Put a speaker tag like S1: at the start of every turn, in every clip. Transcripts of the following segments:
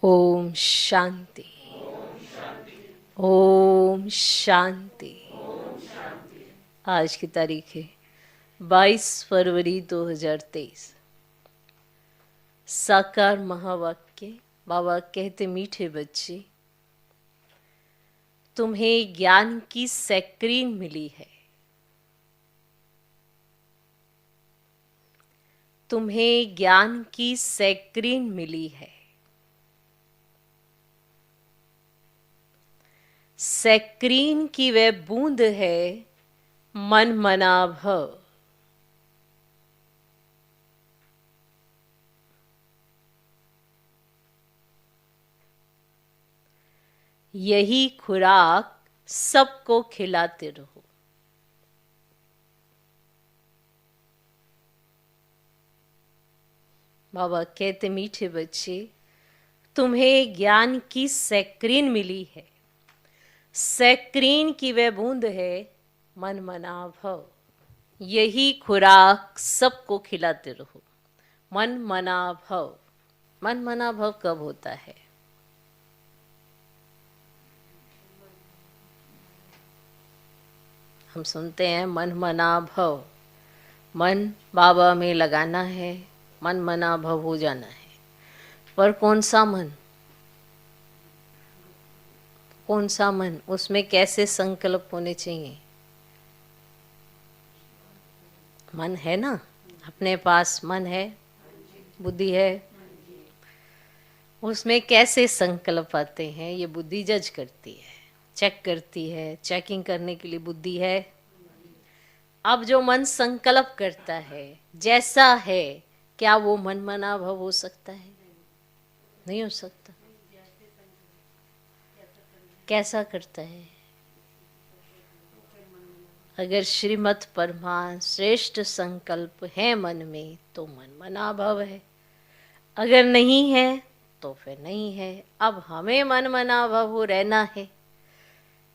S1: ओम शांति। ओम शांति। आज की तारीख है 22 फरवरी 2023। साकार महावाक्य। बाबा कहते, मीठे बच्चे, तुम्हें ज्ञान की स्क्रीन मिली है। तुम्हें ज्ञान की स्क्रीन मिली है। स्क्रीन की वह बूंद है, मन मना भव। यही खुराक सबको खिलाते रहो। बाबा कहते, मीठे बच्चे, तुम्हें ज्ञान की स्क्रीन मिली है। स्क्रीन की वह बूंद है, मन मना भव। यही खुराक सबको खिलाते रहो। मन मना भव। मन मना भव कब होता है? हम सुनते हैं मन मना भव, मन बाबा में लगाना है, मन मना भव हो जाना है। पर कौन सा मन? कौन सा मन? उसमें कैसे संकल्प होने चाहिए? मन है ना, अपने पास मन है, बुद्धि है। उसमें कैसे संकल्प आते हैं ये बुद्धि जज करती है, चेक करती है। चेकिंग करने के लिए बुद्धि है। अब जो मन संकल्प करता है जैसा है, क्या वो मन मना भव हो सकता है? नहीं हो सकता। कैसा करता है? अगर श्रीमद् परमात्मा श्रेष्ठ संकल्प है मन में तो मन मना भव है। अगर नहीं है तो फिर नहीं है। अब हमें मन मना भव हो रहना है।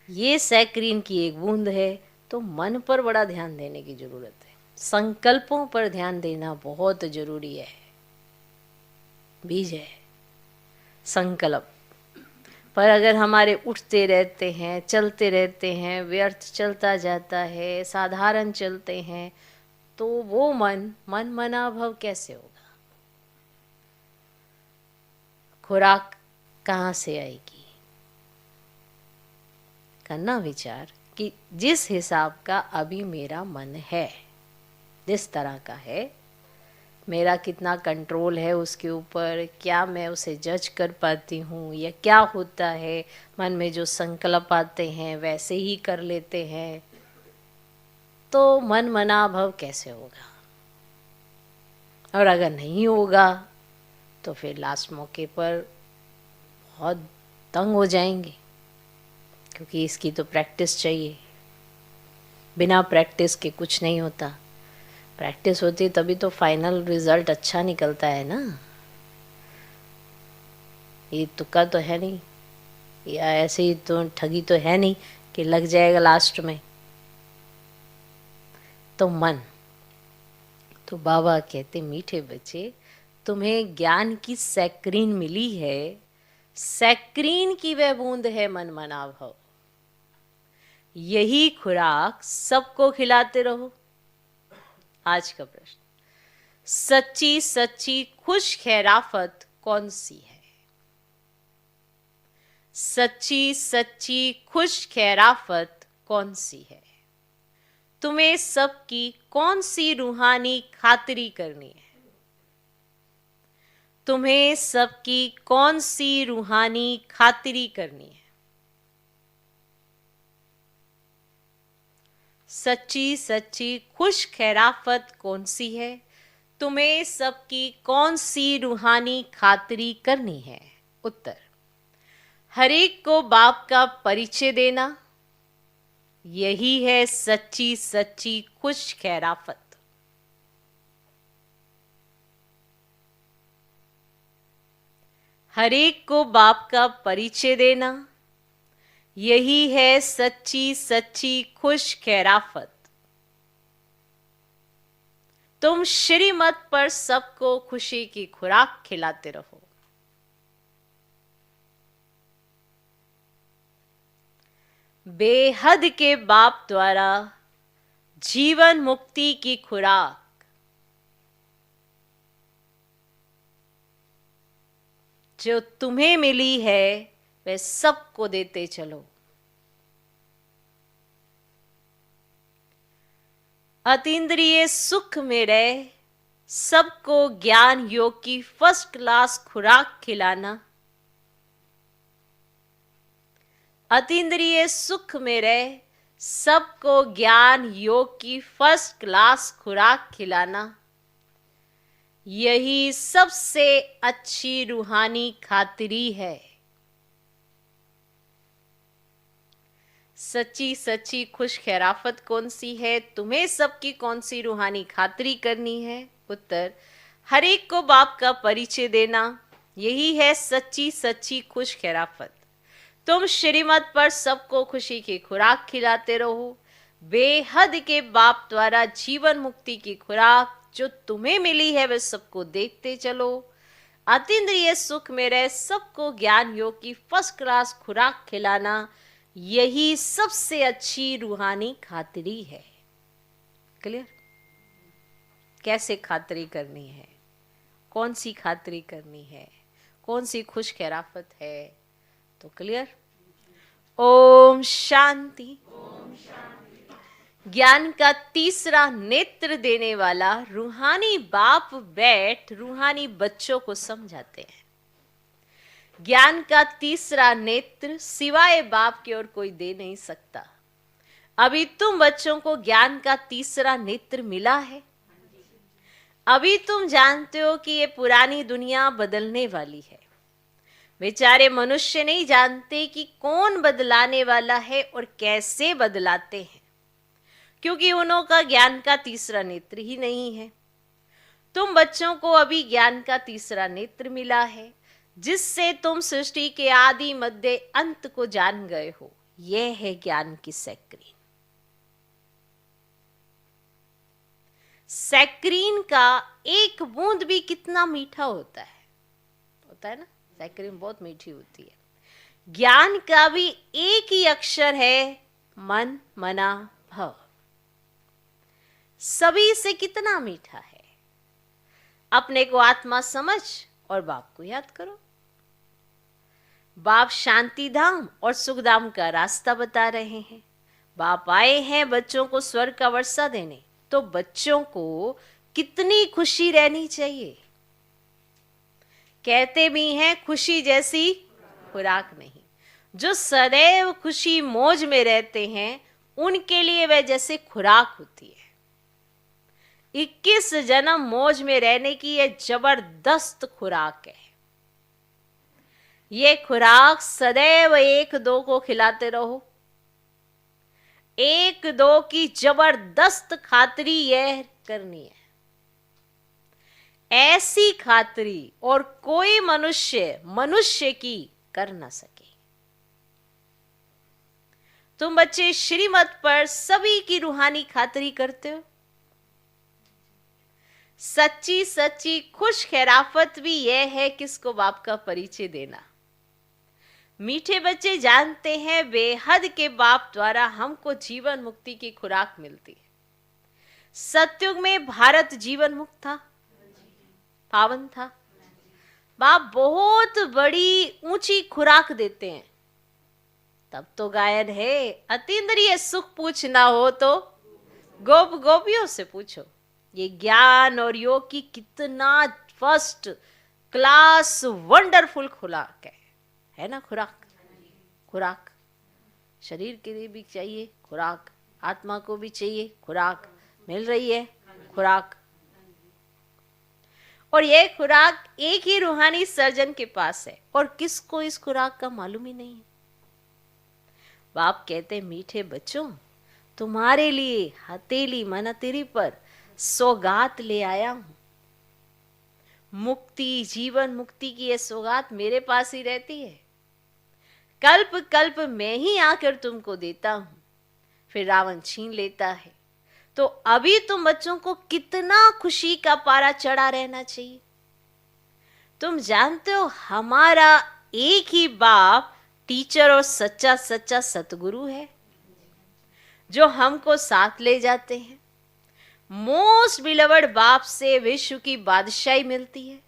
S1: ये सैक्रीन की एक बूंद है, तो मन पर बड़ा ध्यान देने की जरूरत है। संकल्पों पर ध्यान देना बहुत जरूरी है। बीज है संकल्प। पर अगर हमारे उठते रहते हैं, चलते रहते हैं, व्यर्थ चलता जाता है, साधारण चलते हैं, तो वो मन मना भव कैसे होगा? खुराक कहाँ से आएगी? करना विचार कि जिस हिसाब का अभी मेरा मन है, जिस तरह का है, मेरा कितना कंट्रोल है उसके ऊपर, क्या मैं उसे जज कर पाती हूँ, या क्या होता है मन में जो संकल्प आते हैं वैसे ही कर लेते हैं, तो मन मना भव कैसे होगा? और अगर नहीं होगा तो फिर लास्ट मौके पर बहुत तंग हो जाएंगे, क्योंकि इसकी तो प्रैक्टिस चाहिए। बिना प्रैक्टिस के कुछ नहीं होता। प्रैक्टिस होती तभी तो फाइनल रिजल्ट अच्छा निकलता है ना। ये तुक्का तो है नहीं, या ऐसे ही तो ठगी तो है नहीं कि लग जाएगा लास्ट में। तो मन, तो बाबा कहते, मीठे बच्चे, तुम्हें ज्ञान की सैक्रीन मिली है। सैक्रीन की वह बूंद है, मन मना भव। यही खुराक सबको खिलाते रहो। आज का प्रश्न, सच्ची सच्ची खुश खैराफत कौन सी है? सच्ची सच्ची खुश खैराफत कौन सी है? तुम्हें सबकी कौन सी रूहानी खातिरी करनी है? तुम्हें सबकी कौन सी रूहानी खातिरी करनी है? सच्ची सच्ची खुश खैराफत कौन सी है? तुम्हें सबकी कौन सी रूहानी खातिरी करनी है? उत्तर, हर एक को बाप का परिचय देना, यही है सच्ची सच्ची खुश खैराफत। हर एक को बाप का परिचय देना, यही है सच्ची सच्ची खुश खैराफत। तुम श्रीमत पर सबको खुशी की खुराक खिलाते रहो। बेहद के बाप द्वारा जीवन मुक्ति की खुराक जो तुम्हें मिली है वह सबको देते चलो। अतीन्द्रिय सुख में रह सबको ज्ञान योग की फर्स्ट क्लास खुराक खिलाना। अतीन्द्रिय सुख में रह सबको ज्ञान योग की फर्स्ट क्लास खुराक खिलाना, यही सबसे अच्छी रूहानी खातिरी है। सच्ची सच्ची खुश खैराफत कौन सी है? तुम्हें सबकी कौन सी रूहानी खातिरी करनी है? उत्तर, हर एक को बाप का परिचय देना, यही है सच्ची सच्ची खुश खैराफत। तुम श्रीमत पर सबको खुशी की खुराक खिलाते रहो। बेहद के बाप द्वारा जीवन मुक्ति की खुराक जो तुम्हें मिली है वह सबको देखते चलो। अतीन्द्रिय सुख में रह सबको ज्ञान योग की फर्स्ट क्लास खुराक खिलाना, यही सबसे अच्छी रूहानी खातिरी है। क्लियर? कैसे खातिरी करनी है? कौन सी खातिरी करनी है? कौन सी खुश खैराफत है? तो क्लियर? ओम शांति। ज्ञान का तीसरा नेत्र देने वाला रूहानी बाप बैठ रूहानी बच्चों को समझाते हैं। ज्ञान का तीसरा नेत्र सिवाय बाप की ओर कोई दे नहीं सकता। अभी तुम बच्चों को ज्ञान का तीसरा नेत्र मिला है। अभी तुम जानते हो कि ये पुरानी दुनिया बदलने वाली है। बेचारे मनुष्य नहीं जानते कि कौन बदलाने वाला है और कैसे बदलाते हैं, क्योंकि उनका ज्ञान का तीसरा नेत्र ही नहीं है। तुम बच्चों को अभी ज्ञान का तीसरा नेत्र मिला है, जिससे तुम सृष्टि के आदि मध्य अंत को जान गए हो। यह है ज्ञान की सैक्रीन। सैक्रीन का एक बूंद भी कितना मीठा होता है ना? सैक्रीन बहुत मीठी होती है। ज्ञान का भी एक ही अक्षर है, मन मना भव। सभी से कितना मीठा है। अपने को आत्मा समझ और बाप को याद करो। बाप शांति धाम और सुखधाम का रास्ता बता रहे हैं। बाप आए हैं बच्चों को स्वर्ग का वर्षा देने, तो बच्चों को कितनी खुशी रहनी चाहिए। कहते भी हैं खुशी जैसी खुराक नहीं। जो सदैव खुशी मौज में रहते हैं उनके लिए वह जैसे खुराक होती है। 21 जन्म मौज में रहने की यह जबरदस्त खुराक है। ये खुराक सदैव एक दो को खिलाते रहो। एक दो की जबरदस्त खातिरी यह करनी है। ऐसी खातिरी और कोई मनुष्य की कर ना सके। तुम बच्चे श्रीमत पर सभी की रूहानी खातिरी करते हो। सच्ची सच्ची खुश खैराफत भी यह है किसको बाप का परिचय देना। मीठे बच्चे जानते हैं बेहद के बाप द्वारा हमको जीवन मुक्ति की खुराक मिलती है। सतयुग में भारत जीवन मुक्त था, पावन था। बाप बहुत बड़ी ऊंची खुराक देते हैं। तब तो गायन है, अतीन्द्रिय सुख पूछना हो तो गोप गोपियों से पूछो। ये ज्ञान और योग की कितना फर्स्ट क्लास वंडरफुल खुराक है ना? खुराक शरीर के लिए भी चाहिए खुराक, आत्मा को भी चाहिए खुराक। मिल रही है खुराक। और यह खुराक एक ही रूहानी सर्जन के पास है और किसको इस खुराक का मालूम ही नहीं है। बाप कहते मीठे बच्चों, तुम्हारे लिए हथेली मनतेरी पर सौगात ले आया हूं। मुक्ति, जीवन मुक्ति की यह सौगात मेरे पास ही रहती है। कल्प कल्प मैं ही आकर तुमको देता हूं, फिर रावण छीन लेता है। तो अभी तुम बच्चों को कितना खुशी का पारा चढ़ा रहना चाहिए। तुम जानते हो हमारा एक ही बाप टीचर और सच्चा सच्चा सतगुरु है जो हमको साथ ले जाते हैं। मोस्ट बिलवर्ड बाप से विश्व की बादशाही मिलती है,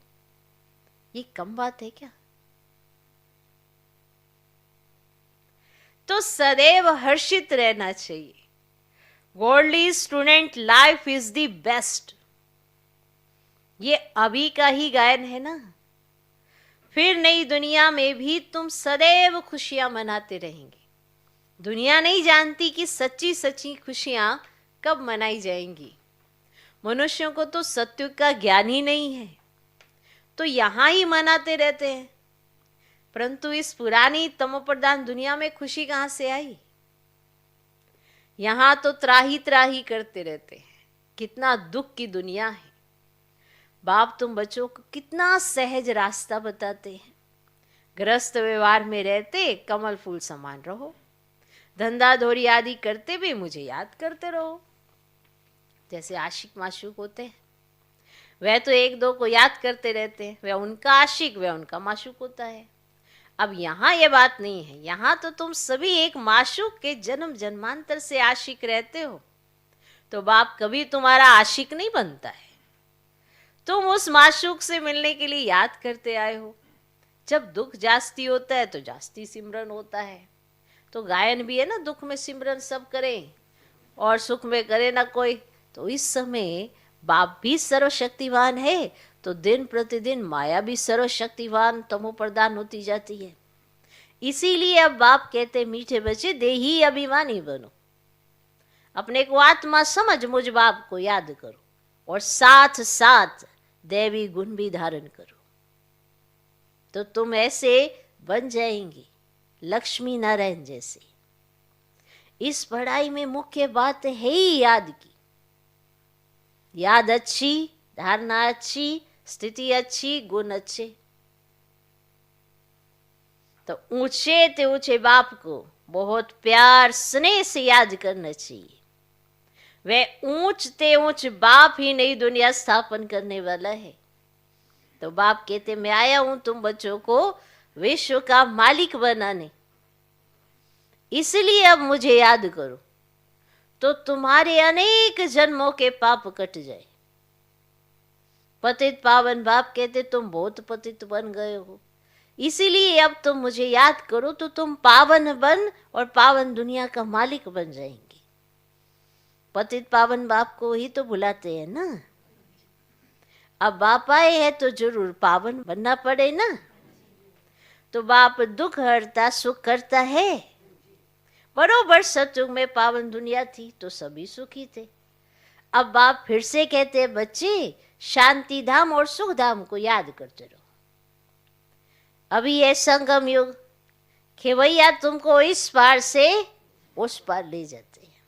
S1: ये कम बात है क्या? तो सदैव हर्षित रहना चाहिए। Worldly student life is the best, ये अभी का ही गायन है ना। फिर नई दुनिया में भी तुम सदैव खुशियां मनाते रहेंगे। दुनिया नहीं जानती कि सच्ची सच्ची खुशियां कब मनाई जाएंगी। मनुष्यों को तो सत्य का ज्ञान ही नहीं है, तो यहां ही मनाते रहते हैं। परंतु इस पुरानी तमोप्रधान दुनिया में खुशी कहां से आई? यहां तो त्राही त्राही करते रहते हैं। कितना दुख की दुनिया है। बाप तुम बच्चों को कितना सहज रास्ता बताते हैं। गृहस्थ व्यवहार में रहते कमल फूल समान रहो, धंधा धोरी आदि करते भी मुझे याद करते रहो। जैसे आशिक माशूक होते हैं, वह तो एक दो को याद करते रहते हैं, वह उनका आशिक, वह उनका माशूक होता है। अब यहाँ ये बात नहीं है, यहाँ तो तुम सभी एक माशूक के जन्म जन्मांतर से आशिक रहते हो। तो बाप कभी तुम्हारा आशिक नहीं बनता है, तुम उस माशूक से मिलने के लिए याद करते आए हो। जब दुख जास्ती होता है तो जास्ती सिमरन होता है। तो गायन भी है ना, दुख में सिमरन सब करें और सुख में करे ना कोई। तो इस समय बाप भी सर्वशक्तिवान है, तो दिन प्रतिदिन माया भी सर्वशक्तिवान तमो प्रदान होती जाती है। इसीलिए अब बाप कहते मीठे बच्चे देही अभिमानी बनो, अपने को आत्मा समझ मुझ बाप को याद करो और साथ साथ दैवी गुण भी धारण करो, तो तुम ऐसे बन जाएंगे लक्ष्मी नारायण जैसे। इस पढ़ाई में मुख्य बात है ही याद की। याद अच्छी, धारणा अच्छी, स्थिति अच्छी, गुण अच्छे। तो ऊंचे ते ऊंचे बाप को बहुत प्यार स्नेह से याद करना चाहिए। वह ऊंच ते ऊंच बाप ही नई दुनिया स्थापन करने वाला है। तो बाप कहते मैं आया हूं तुम बच्चों को विश्व का मालिक बनाने, इसलिए अब मुझे याद करो तो तुम्हारे अनेक जन्मों के पाप कट जाए। पतित पावन बाप कहते तुम बहुत पतित बन गए हो, इसीलिए अब तुम मुझे याद करो तो तुम पावन बन और पावन दुनिया का मालिक बन जाएंगे। पतित पावन बाप को ही तो बुलाते हैं ना। अब बाप आए हैं तो जरूर पावन बनना पड़े ना। तो बाप दुख हरता सुख करता है। बरोबर सतयुग में पावन दुनिया थी तो सभी सुखी थे। अब बाप फिर से कहते हैं बच्चे शांति धाम और सुख धाम को याद करते रहो। अभी है संगम युग, खेवैया तुमको इस पार से उस पार ले जाते हैं।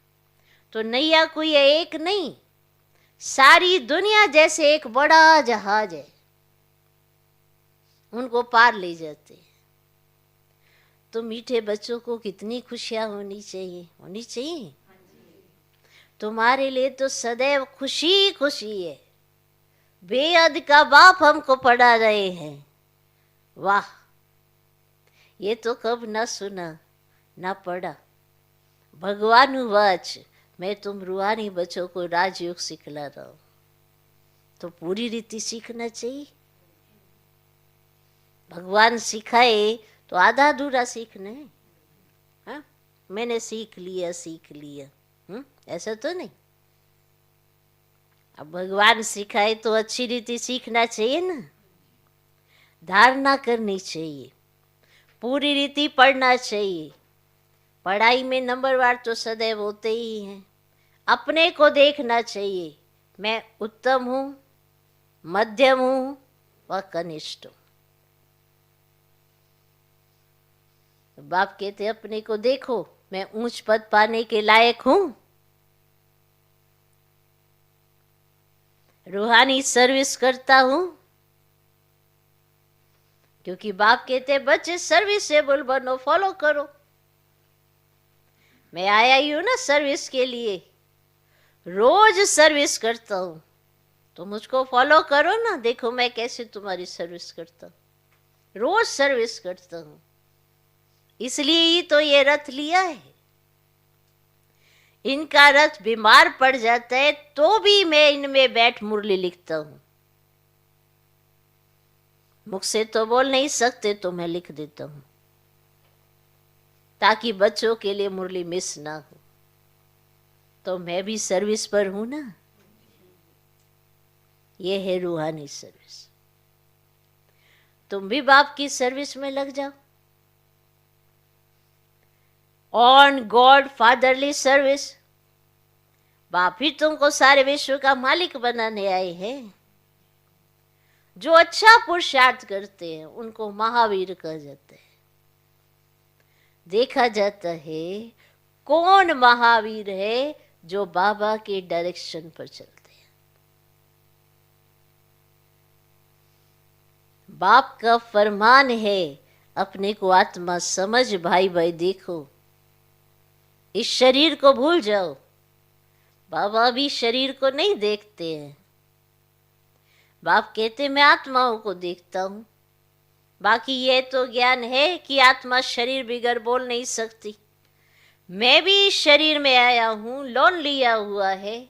S1: तो नैया कोई एक नहीं, सारी दुनिया जैसे एक बड़ा जहाज है, उनको पार ले जाते हैं। तो मीठे बच्चों को कितनी खुशियां होनी चाहिए, होनी चाहिए। तुम्हारे लिए तो सदैव खुशी खुशी है। बेअद का बाप हमको पढ़ा रहे हैं। वाह, ये तो कब न सुना न पढ़ा। भगवान वाच मैं तुम रूहानी बच्चों को राजयोग सिखला रहा हूं, तो पूरी रीति सीखना चाहिए। भगवान सिखाए तो आधा अधूरा सीखना है। हाँ, मैंने सीख लिया ऐसा तो नहीं। अब भगवान सिखाए तो अच्छी रीति सीखना चाहिए ना। धारणा करनी चाहिए, पूरी रीति पढ़ना चाहिए। पढ़ाई में नंबरवार तो सदैव होते ही हैं। अपने को देखना चाहिए, मैं उत्तम हूँ, मध्यम हूँ व कनिष्ठ हूँ। बाप कहते अपने को देखो, मैं ऊंच पद पाने के लायक हूँ। रूहानी सर्विस करता हूँ, क्योंकि बाप कहते बच्चे सर्विसेबल बनो, फॉलो करो। मैं आया ही हूं ना सर्विस के लिए, रोज सर्विस करता हूं, तो मुझको फॉलो करो ना। देखो मैं कैसे तुम्हारी सर्विस करता हूं, रोज सर्विस करता हूं। इसलिए ही तो ये रथ लिया है। इनका रथ बीमार पड़ जाता है तो भी मैं इनमें बैठ मुरली लिखता हूं। मुख से तो बोल नहीं सकते तो मैं लिख देता हूं, ताकि बच्चों के लिए मुरली मिस ना हो। तो मैं भी सर्विस पर हूं ना। ये है रूहानी सर्विस। तुम भी बाप की सर्विस में लग जाओ। On God fatherly service. बाप ही तुमको सारे विश्व का मालिक बनाने आए हैं। जो अच्छा पुरुषार्थ करते हैं उनको महावीर कहा जाता है। देखा जाता है कौन महावीर है जो बाबा के डायरेक्शन पर चलते हैं। बाप का फरमान है, अपने को आत्मा समझ भाई भाई देखो, इस शरीर को भूल जाओ। बाबा भी शरीर को नहीं देखते हैं। बाप कहते मैं आत्माओं को देखता हूं। बाकी ये तो ज्ञान है कि आत्मा शरीर बिगर बोल नहीं सकती। मैं भी शरीर में आया हूं, लोन लिया हुआ है।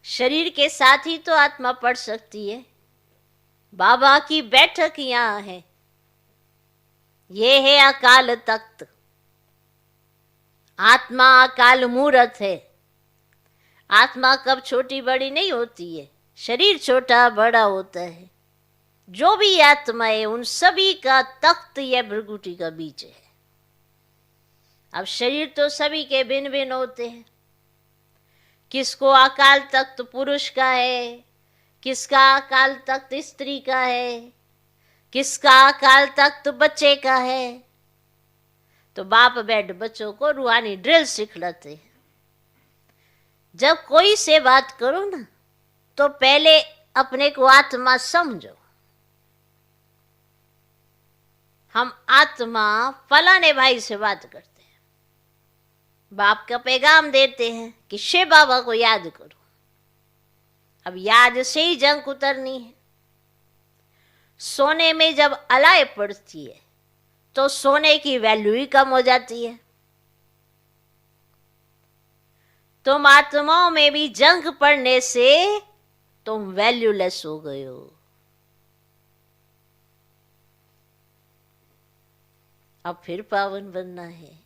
S1: शरीर के साथ ही तो आत्मा पढ़ सकती है। बाबा की बैठक यहां है। ये है अकाल तख्त। आत्मा अकाल मूर्त है। आत्मा कब छोटी बड़ी नहीं होती है, शरीर छोटा बड़ा होता है। जो भी आत्मा है उन सभी का तख्त या भृगुटी का बीच है। अब शरीर तो सभी के भिन्न भिन्न होते हैं। किसको अकाल तख्त पुरुष का है, किसका अकाल तख्त स्त्री का है, किसका अकाल तख्त बच्चे का है। तो बाप बैठ बच्चों को रूहानी ड्रिल सिखलाते हैं। जब कोई से बात करो ना तो पहले अपने को आत्मा समझो। हम आत्मा फलाने भाई से बात करते हैं, बाप का पैगाम देते हैं कि शिव बाबा को याद करो। अब याद से ही जंग उतरनी है। सोने में जब अलाय पड़ती है तो सोने की वैल्यू ही कम हो जाती है। तुम आत्माओं में भी जंग पड़ने से तुम वैल्यूलेस हो गए हो। अब फिर पावन बनना है।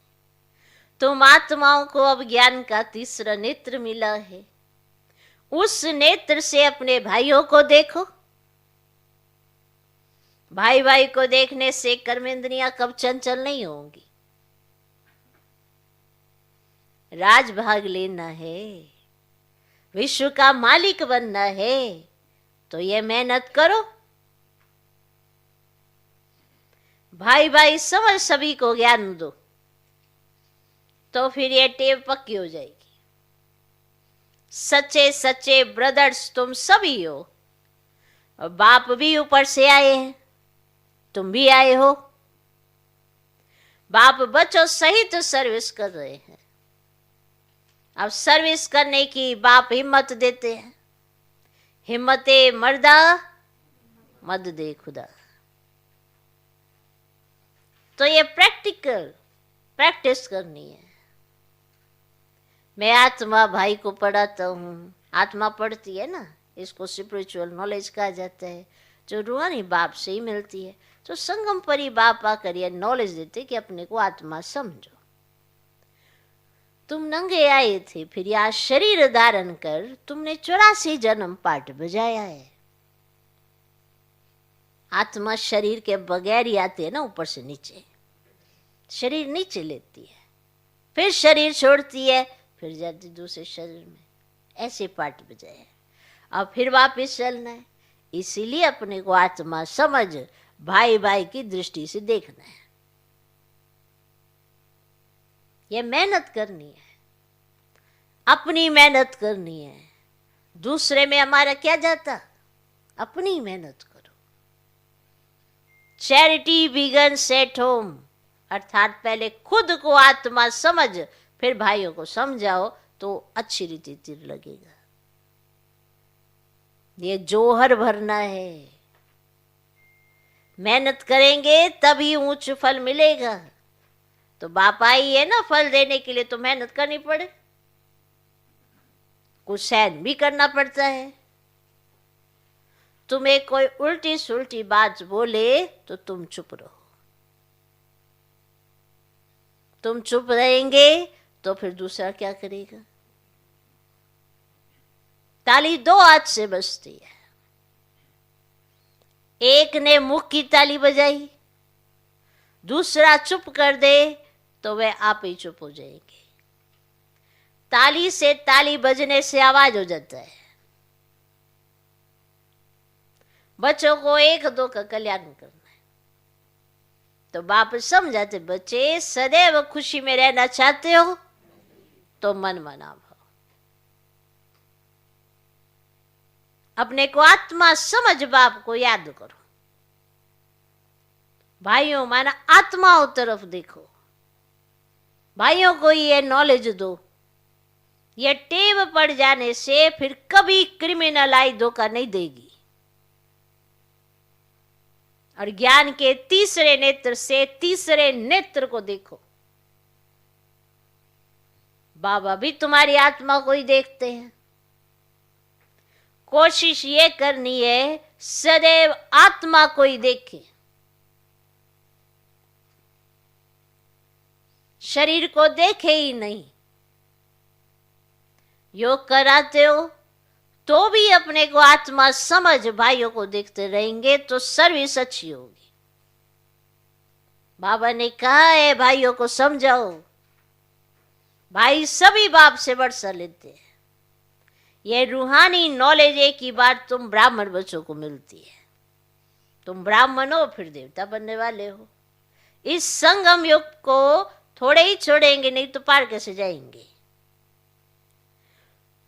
S1: तुम आत्माओं को अब ज्ञान का तीसरा नेत्र मिला है। उस नेत्र से अपने भाइयों को देखो। भाई भाई को देखने से कर्मेंद्रियां कब चंचल नहीं होंगी। राजभाग लेना है, विश्व का मालिक बनना है, तो ये मेहनत करो। भाई भाई समझ सभी को ज्ञान दो, तो फिर ये टेव पक्की हो जाएगी। सच्चे सच्चे ब्रदर्स तुम सभी हो। और बाप भी ऊपर से आए हैं, तुम भी आए हो। बाप बच्चों सहित सर्विस कर रहे हैं। अब सर्विस करने की बाप हिम्मत देते हैं। हिम्मते मर्दा मद दे खुदा। तो ये प्रैक्टिस करनी है। मैं आत्मा भाई को पढ़ाता हूँ। आत्मा पढ़ती है ना, इसको स्पिरिचुअल नॉलेज कहा जाता है, जो रूहानी बाप से ही मिलती है। तो संगम परी बाप आकर ये नॉलेज देते कि अपने को आत्मा समझो। तुम नंगे आए थे, फिर यहाँ शरीर धारण कर तुमने 84 जन्म पाठ बजाया है। आत्मा शरीर के बगैर ही आती है ना, ऊपर से नीचे। शरीर नीचे लेती है, फिर शरीर छोड़ती है, फिर जाती दूसरे शरीर में। ऐसे पाठ बजाए। अब फिर वापस चलना है। इसीलिए अपने को आत्मा समझ भाई भाई की दृष्टि से देखना है। ये मेहनत करनी है, अपनी मेहनत करनी है। दूसरे में हमारा क्या जाता? अपनी मेहनत करो। चैरिटी बिगन्स एट होम, अर्थात पहले खुद को आत्मा समझ, फिर भाइयों को समझाओ, तो अच्छी रीति तीर लगेगा। ये जोहर भरना है। मेहनत करेंगे तभी ऊंच फल मिलेगा। तो बाप आई है ना फल देने के लिए, तो मेहनत करनी पड़े, कुछ सहन भी करना पड़ता है। तुम्हें कोई उल्टी सुल्टी बात बोले तो तुम चुप रहो। तुम चुप रहेंगे तो फिर दूसरा क्या करेगा? ताली दो हाथ से बजती है। एक ने मुख की ताली बजाई, दूसरा चुप कर दे तो वे आप ही चुप हो जाएंगे। ताली से ताली बजने से आवाज हो जाता है। बच्चों को एक दो का कल्याण करना है तो बाप समझाते, बच्चे सदैव खुशी में रहना चाहते हो तो मन मना भाव, अपने को आत्मा समझ बाप को याद करो। भाइयों माना आत्माओं तरफ देखो, भाइयों को ये नॉलेज दो। ये टेव पड़ जाने से फिर कभी क्रिमिनल आई धोखा नहीं देगी। और ज्ञान के तीसरे नेत्र से तीसरे नेत्र को देखो। बाबा भी तुम्हारी आत्मा को ही देखते हैं। कोशिश ये करनी है सदैव आत्मा को ही देखे, शरीर को देखे ही नहीं। योग कराते हो तो भी अपने को आत्मा समझ भाइयों को देखते रहेंगे तो सर्विस अच्छी होगी। बाबा ने कहा है भाइयों को समझाओ। भाई सभी बाप से वर्षा लेते हैं। ये रूहानी नॉलेज एक ही बार तुम ब्राह्मण बच्चों को मिलती है। तुम ब्राह्मण हो फिर देवता बनने वाले हो। इस संगम युग को थोड़े ही छोड़ेंगे, नहीं तो पार कैसे जाएंगे।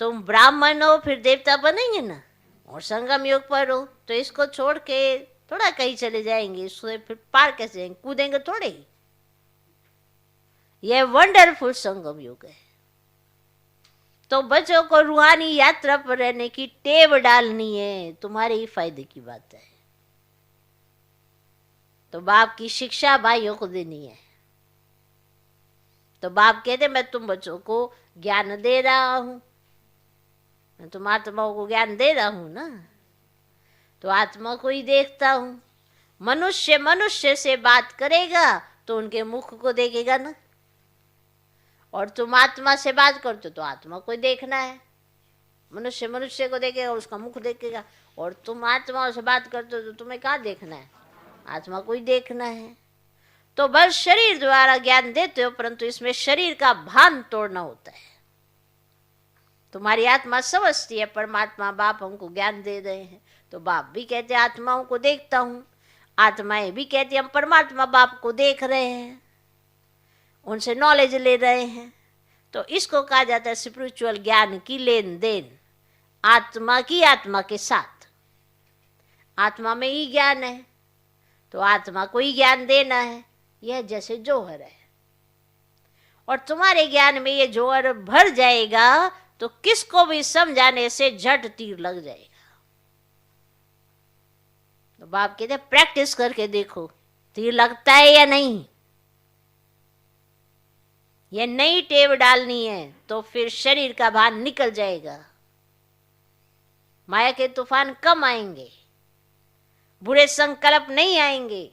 S1: तुम ब्राह्मण हो फिर देवता बनेंगे ना, और संगम युग पर हो तो इसको छोड़ के थोड़ा कहीं चले जाएंगे, इससे फिर पार कैसे जाएंगे, कूदेंगे थोड़े ही। यह वंडरफुल संगम युग है। तो बच्चों को रूहानी यात्रा पर रहने की टेव डालनी है, तुम्हारे ही फायदे की बात है। तो बाप की शिक्षा भाइयों को देनी है। तो बाप कहते मैं तुम बच्चों को ज्ञान दे रहा हूं, मैं तुम आत्माओं को ज्ञान दे रहा हूं ना, तो आत्मा को ही देखता हूं। मनुष्य मनुष्य से बात करेगा तो उनके मुख को देखेगा ना, और तुम आत्मा से बात करते हो तो आत्मा को ही देखना है। मनुष्य मनुष्य को देखेगा, उसका मुख देखेगा, और तुम आत्माओं से बात करते हो तो तुम्हें कहाँ देखना है? आत्मा को ही देखना है। तो बस शरीर द्वारा ज्ञान देते हो, परंतु इसमें शरीर का भान तोड़ना होता है। तुम्हारी आत्मा समझती है परमात्मा बाप हमको ज्ञान दे रहे हैं, तो बाप भी कहते हैं आत्माओं को देखता हूं, आत्माएं भी कहती हम परमात्मा बाप को देख रहे हैं, उनसे नॉलेज ले रहे हैं। तो इसको कहा जाता है स्पिरिचुअल ज्ञान की लेन देन, आत्मा की आत्मा के साथ। आत्मा में ही ज्ञान है तो आत्मा को ही ज्ञान देना है। यह जैसे जौहर है, और तुम्हारे ज्ञान में ये जौहर भर जाएगा तो किसको भी समझाने से झट तीर लग जाएगा। तो बाप कहते प्रैक्टिस करके देखो तीर लगता है या नहीं। ये नई टेव डालनी है तो फिर शरीर का भान निकल जाएगा। माया के तूफान कम आएंगे, बुरे संकल्प नहीं आएंगे,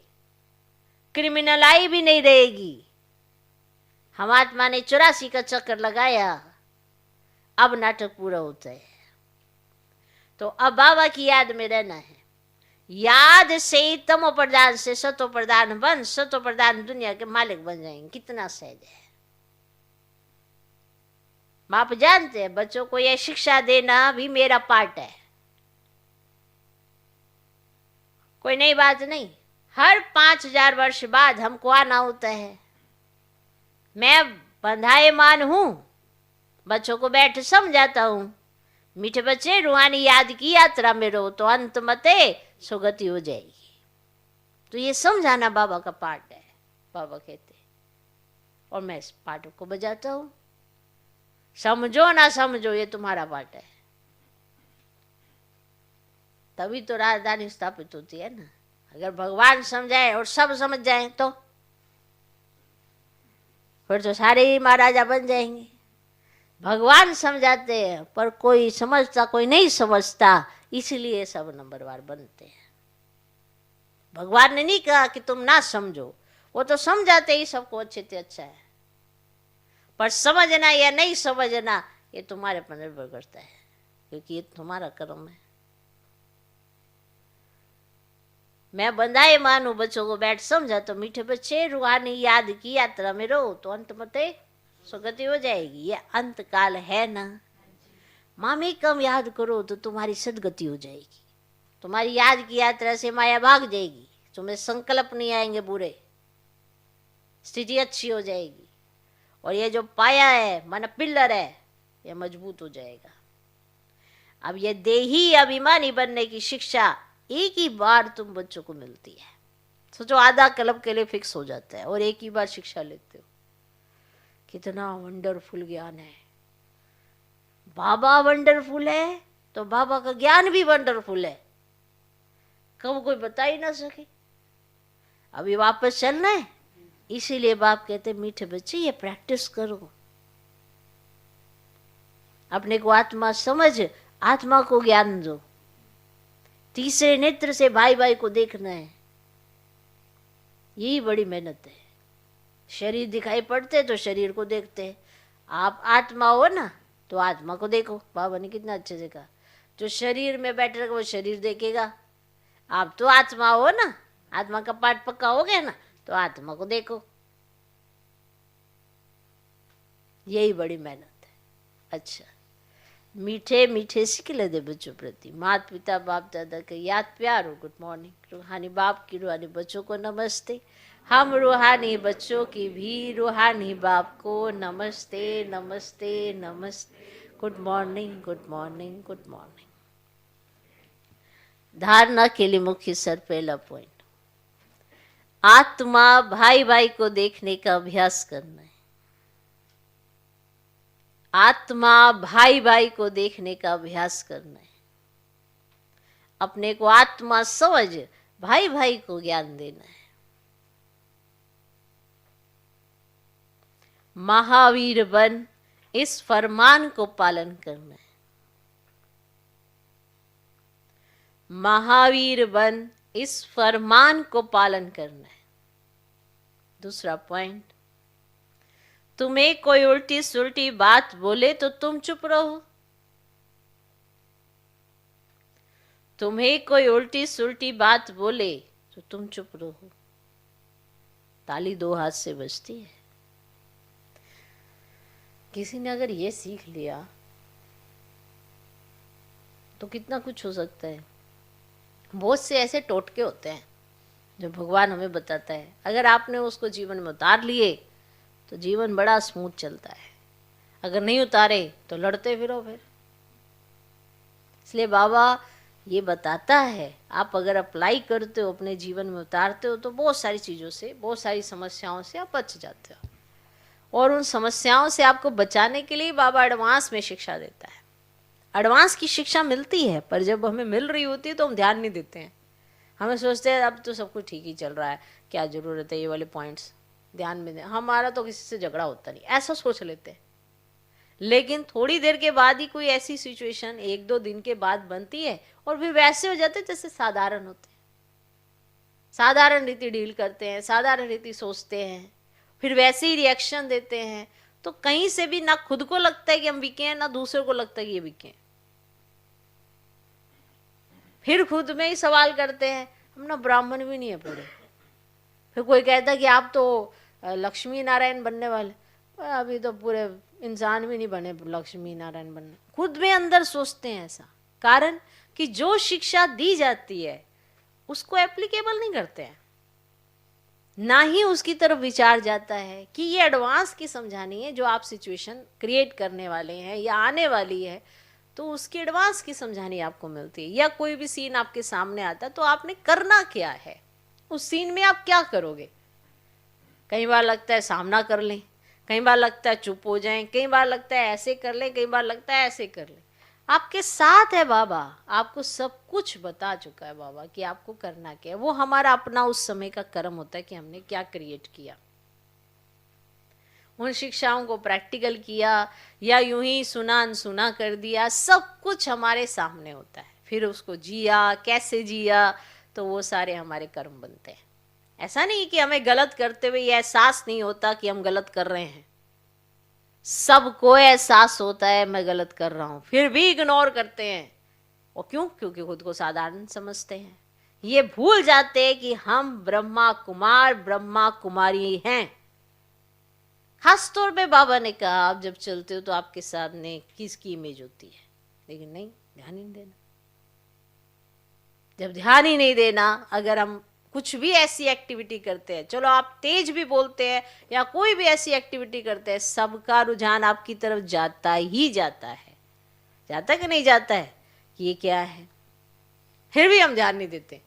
S1: क्रिमिनल आई भी नहीं रहेगी। हम आत्मा ने 84 का चक्कर लगाया, अब नाटक पूरा होता है। तो अब बाबा की याद में रहना है। याद से ही तमो प्रधान से सतो प्रधान बन, सतो प्रधान दुनिया के मालिक बन जाएंगे। कितना सहज है। बाप जानते हैं बच्चों को यह शिक्षा देना भी मेरा पार्ट है, कोई नई बात नहीं। हर 5000 वर्ष बाद हमको आना होता है। मैं बंधाएमान हूं, बच्चों को बैठ समझाता हूं, मीठे बच्चे रूहानी याद की यात्रा में रहो तो अंत मते सुगति हो जाएगी। तो ये समझाना बाबा का पार्ट है, बाबा कहते, और मैं इस पार्ट को बजाता हूं। समझो ना समझो ये तुम्हारा पार्ट है, तभी तो राजधानी स्थापित होती है ना। अगर भगवान समझाए और सब समझ जाए तो फिर तो सारे ही महाराजा बन जाएंगे। भगवान समझाते हैं पर कोई समझता कोई नहीं समझता, इसलिए सब नंबरवार बनते हैं। भगवान ने नहीं कहा कि तुम ना समझो, वो तो समझाते ही सबको अच्छे से अच्छा है, पर समझना या नहीं समझना ये तुम्हारे पर निर्भर करता है, क्योंकि ये तुम्हारा कर्म है। मैं बंधाए मानू बच्चों को बैठ समझा तो मीठे बच्चे रूहानी याद की यात्रा में रहो तो अंत मते सुगति हो जाएगी। ये अंत काल है ना, मामी कम याद करो तो तुम्हारी सदगति हो जाएगी। तुम्हारी याद की यात्रा से माया भाग जाएगी, तुम्हें संकल्प नहीं आएंगे बुरे, स्थिति अच्छी हो जाएगी, और ये जो पाया है मन पिल्लर है ये मजबूत हो जाएगा। अब ये देही अभिमानी बनने की शिक्षा एक ही बार तुम बच्चों को मिलती है। सोचो आधा क्लब के लिए फिक्स हो जाता है और एक ही बार शिक्षा लेते हो। कितना वंडरफुल ज्ञान है। बाबा वंडरफुल है तो बाबा का ज्ञान भी वंडरफुल है, कब कोई बता ही ना सके। अभी वापस चलना है, इसीलिए बाप कहते मीठे बच्चे ये प्रैक्टिस करो, अपने को आत्मा समझ, आत्मा को ज्ञान दो। तीसरे नेत्र से भाई भाई को देखना है, यही बड़ी मेहनत है। शरीर दिखाई पड़ते तो शरीर को देखते, आप आत्मा हो ना तो आत्मा को देखो। बाबा ने कितना अच्छे से कहा, जो शरीर में बैठेगा वो शरीर देखेगा। आप तो आत्मा हो ना, आत्मा का पाठ पक्का हो गया ना, तो आत्मा को देखो। यही बड़ी मेहनत है। अच्छा, मीठे मीठे सिखले दे बच्चों प्रति, माता पिता बाप दादा के याद प्यार हो। Good morning. रूहानी बाप की रूहानी बच्चों को नमस्ते। हम रूहानी बच्चों की भी रूहानी बाप को नमस्ते नमस्ते नमस्ते। Good morning good morning good morning. धारणा के लिए मुख्य सर पहला पॉइंट, आत्मा भाई भाई को देखने का अभ्यास करना है। आत्मा भाई भाई को देखने का अभ्यास करना है। अपने को आत्मा समझ भाई भाई को ज्ञान देना है। महावीर बन इस फरमान को पालन करना है। महावीर बन इस फरमान को पालन करना है। दूसरा पॉइंट, तुम्हें कोई उल्टी सुल्टी बात बोले तो तुम चुप रहो। तुम्हें कोई उल्टी सुल्टी बात बोले तो तुम चुप रहो। ताली दो हाथ से बजती है। किसी ने अगर ये सीख लिया तो कितना कुछ हो सकता है। बहुत से ऐसे टोटके होते हैं जो भगवान हमें बताता है, अगर आपने उसको जीवन में उतार लिए तो जीवन बड़ा स्मूथ चलता है, अगर नहीं उतारे तो लड़ते फिरो फिर। इसलिए बाबा ये बताता है, आप अगर अप्लाई करते हो, अपने जीवन में उतारते हो तो बहुत सारी चीज़ों से, बहुत सारी समस्याओं से आप बच जाते हो। और उन समस्याओं से आपको बचाने के लिए बाबा एडवांस में शिक्षा देता है। एडवांस की शिक्षा मिलती है, पर जब हमें मिल रही होती है तो हम ध्यान नहीं देते हैं। हमें सोचते हैं अब तो सब कुछ ठीक ही चल रहा है, क्या ज़रूरत है ये वाले पॉइंट्स ध्यान में दें, हमारा तो किसी से झगड़ा होता नहीं, ऐसा सोच लेते हैं। लेकिन थोड़ी देर के बाद ही कोई ऐसी सिचुएशन एक दो दिन के बाद बनती है और फिर वैसे हो जाते जैसे साधारण होते हैं। साधारण रीति डील करते हैं, साधारण रीति सोचते हैं, फिर वैसे ही रिएक्शन देते हैं। तो कहीं से भी ना खुद को लगता है कि हम बिके हैं, ना दूसरे को लगता है कि ये बिके हैं। फिर खुद में ही सवाल करते हैं, हम ना ब्राह्मण भी नहीं है पढ़े। फिर कोई कहता है कि आप तो लक्ष्मी नारायण बनने वाले, अभी तो पूरे इंसान भी नहीं बने लक्ष्मी नारायण बनने। खुद में अंदर सोचते हैं ऐसा, कारण कि जो शिक्षा दी जाती है उसको एप्लीकेबल नहीं करते हैं, ना ही उसकी तरफ विचार जाता है कि ये एडवांस की समझानी है, जो आप सिचुएशन क्रिएट करने वाले हैं या आने वाली है तो उसकी एडवांस की समझानी आपको मिलती है। या कोई भी सीन आपके सामने आता है तो आपने करना क्या है, उस सीन में आप क्या करोगे। कई बार लगता है सामना कर लें, कई बार लगता है चुप हो जाएं, कई बार लगता है ऐसे कर लें, कई बार लगता है ऐसे कर लें। आपके साथ है बाबा, आपको सब कुछ बता चुका है बाबा कि आपको करना क्या है। वो हमारा अपना उस समय का कर्म होता है कि हमने क्या क्रिएट किया। उन शिक्षाओं को प्रैक्टिकल किया या यूं ही सुना अनसुना कर दिया, सब कुछ हमारे सामने होता है। फिर उसको जिया, कैसे जिया, तो वो सारे हमारे कर्म बनते हैं। ऐसा नहीं कि हमें गलत करते हुए ये एहसास नहीं होता कि हम गलत कर रहे हैं, सबको एहसास होता है मैं गलत कर रहा हूं, फिर भी इग्नोर करते हैं। और क्यों? क्योंकि खुद को साधारण समझते हैं। ये भूल जाते हैं कि हम ब्रह्मा कुमार ब्रह्मा कुमारी हैं। खास तौर पे बाबा ने कहा आप जब चलते हो तो आपके सामने किसकी इमेज होती है, लेकिन नहीं, ध्यान ही नहीं देना। जब ध्यान ही नहीं देना, अगर हम कुछ भी ऐसी एक्टिविटी करते हैं, चलो आप तेज भी बोलते हैं या कोई भी ऐसी एक्टिविटी करते हैं, सबका रुझान आपकी तरफ जाता ही जाता है। जाता कि नहीं जाता है कि ये क्या है, फिर भी हम ध्यान नहीं देते।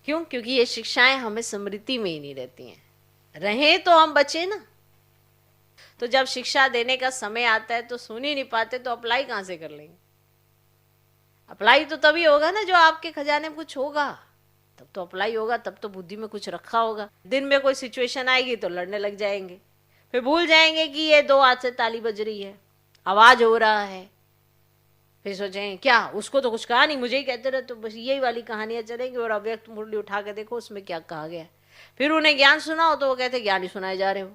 S1: क्यों? क्योंकि ये शिक्षाएं हमें स्मृति में ही नहीं रहती हैं। रहे तो हम बचे ना। तो जब शिक्षा देने का समय आता है तो सुन ही नहीं पाते, तो अप्लाई कहां से कर लेंगे? अप्लाई तो तभी होगा ना जो आपके खजाने में कुछ होगा, तब तो अप्लाई होगा, तब तो बुद्धि में कुछ रखा होगा। दिन में कोई सिचुएशन आएगी तो लड़ने लग जाएंगे, फिर भूल जाएंगे कि ये 2 हाथ से ताली बज रही है, आवाज हो रहा है, फिर सोचेंगे क्या उसको तो कुछ कहा नहीं, मुझे ही कहते रहे, तो बस यही वाली कहानियां चलेंगी। और अव्यक्त मुरली उठा के देखो उसमें क्या कहा गया। फिर उन्हें ज्ञान सुनाओ तो वो कहते ज्ञान ही सुनाए जा रहे हो।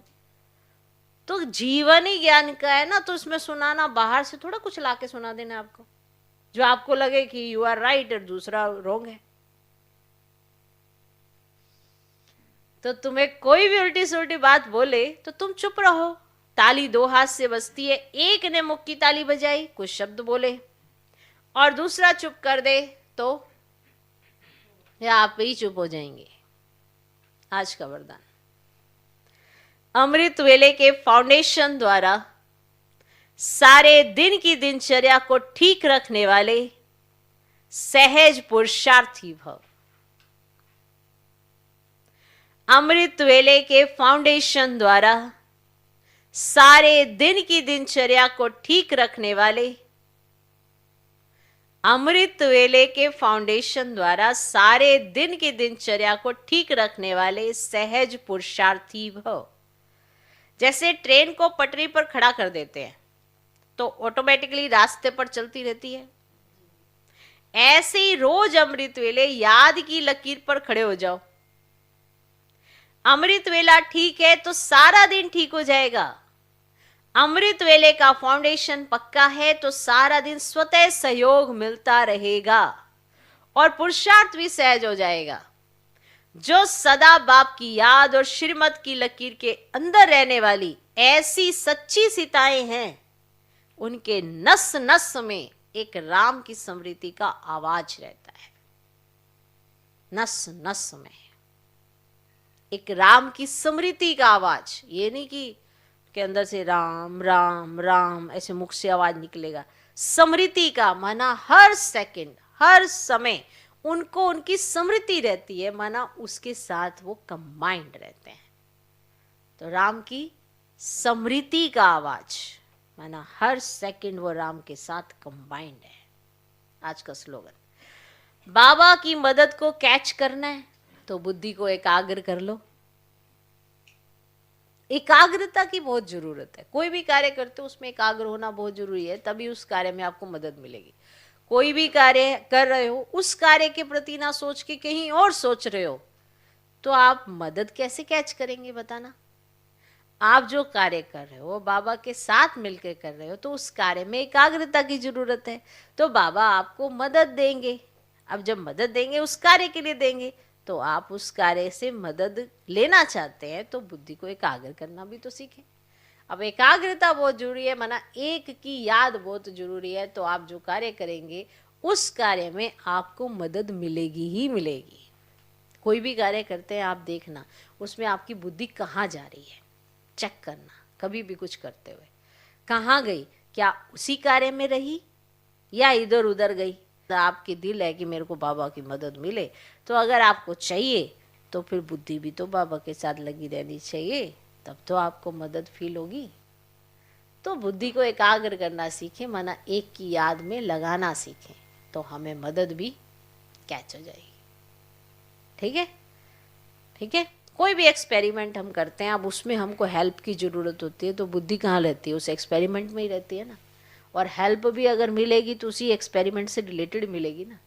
S1: तो जीवन ही ज्ञान का है ना, तो उसमें सुनाना बाहर से थोड़ा कुछ लाके सुना देना आपको, जो आपको लगे कि यू आर राइट और दूसरा रॉन्ग है। तो तुम्हें कोई भी उल्टी सुल्टी बात बोले तो तुम चुप रहो। ताली 2 हाथ से बजती है, एक ने मुख की ताली बजाई, कुछ शब्द बोले, और दूसरा चुप कर दे तो या आप ही चुप हो जाएंगे। आज का वरदान अमृत वेले के फाउंडेशन द्वारा सारे दिन की दिनचर्या को ठीक रखने वाले सहज पुरुषार्थी भव। अमृत वेले के फाउंडेशन द्वारा सारे दिन की दिनचर्या को ठीक रखने वाले, अमृत वेले के फाउंडेशन द्वारा सारे दिन की दिनचर्या को ठीक रखने वाले सहज पुरुषार्थी भव। जैसे ट्रेन को पटरी पर खड़ा कर देते हैं तो ऑटोमेटिकली रास्ते पर चलती रहती है, ऐसे ही रोज अमृत वेले याद की लकीर पर खड़े हो जाओ। अमृत वेला ठीक है तो सारा दिन ठीक हो जाएगा। अमृत वेले का फाउंडेशन पक्का है तो सारा दिन स्वतः सहयोग मिलता रहेगा और पुरुषार्थ भी सहज हो जाएगा। जो सदा बाप की याद और श्रीमत की लकीर के अंदर रहने वाली ऐसी सच्ची सीताएं हैं, उनके नस नस में एक राम की स्मृति का आवाज रहता है। नस नस में एक राम की स्मृति का आवाज, ये नहीं कि के अंदर से राम राम राम ऐसे मुख से आवाज निकलेगा। स्मृति का माना हर सेकंड हर समय उनको उनकी स्मृति रहती है, माना उसके साथ वो कंबाइंड रहते हैं। तो राम की स्मृति का आवाज माना हर सेकंड वो राम के साथ कंबाइंड है। आज का स्लोगन, बाबा की मदद को कैच करना है तो बुद्धि को एकाग्र कर लो। एकाग्रता की बहुत जरूरत है। कोई भी कार्य करते हो उसमें एकाग्र होना बहुत जरूरी है, तभी उस कार्य में आपको मदद मिलेगी। कोई भी कार्य कर रहे हो, उस कार्य के प्रति ना सोच के कहीं और सोच रहे हो, तो आप मदद कैसे कैच करेंगे बताना। आप जो कार्य कर रहे हो बाबा के साथ मिलकर कर रहे हो, तो उस कार्य में एकाग्रता की जरूरत है, तो बाबा आपको मदद देंगे। अब जब मदद देंगे उस कार्य के लिए देंगे, तो आप उस कार्य से मदद लेना चाहते हैं तो बुद्धि को एकाग्र करना भी तो सीखें। अब एकाग्रता बहुत जरूरी है, माना एक की याद बहुत जरूरी है। तो आप जो कार्य करेंगे उस कार्य में आपको मदद मिलेगी ही मिलेगी। कोई भी कार्य करते हैं आप देखना उसमें आपकी बुद्धि कहाँ जा रही है, चेक करना। कभी भी कुछ करते हुए कहाँ गई, क्या उसी कार्य में रही या इधर उधर गई। तो आपकी दिल है कि मेरे को बाबा की मदद मिले, तो अगर आपको चाहिए तो फिर बुद्धि भी तो बाबा के साथ लगी रहनी चाहिए, तब तो आपको मदद फील होगी। तो बुद्धि को एकाग्र करना सीखें, माना एक की याद में लगाना सीखें, तो हमें मदद भी कैच हो जाएगी। ठीक है, ठीक है। कोई भी एक्सपेरिमेंट हम करते हैं, अब उसमें हमको हेल्प की ज़रूरत होती है, तो बुद्धि कहाँ रहती है? उस एक्सपेरिमेंट में ही रहती है ना। और हेल्प भी अगर मिलेगी तो उसी एक्सपेरिमेंट से रिलेटेड मिलेगी ना,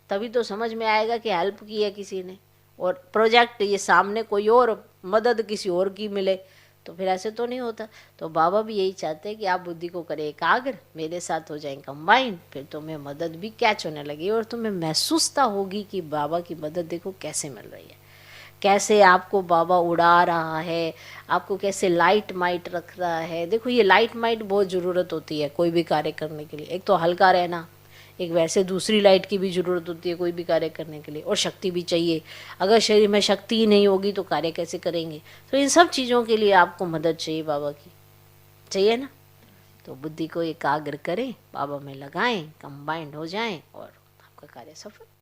S1: तभी तो समझ में आएगा कि हेल्प की है किसी ने। और प्रोजेक्ट ये सामने कोई और मदद किसी और की मिले तो फिर ऐसे तो नहीं होता। तो बाबा भी यही चाहते हैं कि आप बुद्धि को करें एकाग्र, मेरे साथ हो जाए कंबाइंड, फिर तुम्हें मदद भी कैच होने लगी और तुम्हें महसूसता होगी कि बाबा की मदद देखो कैसे मिल रही है, कैसे आपको बाबा उड़ा रहा है, आपको कैसे लाइट माइट रख रहा है। देखो ये लाइट माइट बहुत ज़रूरत होती है कोई भी कार्य करने के लिए। एक तो हल्का रहना, एक वैसे दूसरी लाइट की भी ज़रूरत होती है कोई भी कार्य करने के लिए, और शक्ति भी चाहिए। अगर शरीर में शक्ति ही नहीं होगी तो कार्य कैसे करेंगे? तो इन सब चीज़ों के लिए आपको मदद चाहिए बाबा की, चाहिए ना। तो बुद्धि को एकाग्र करें, बाबा में लगाएं, कंबाइंड हो जाएं और आपका कार्य सफल।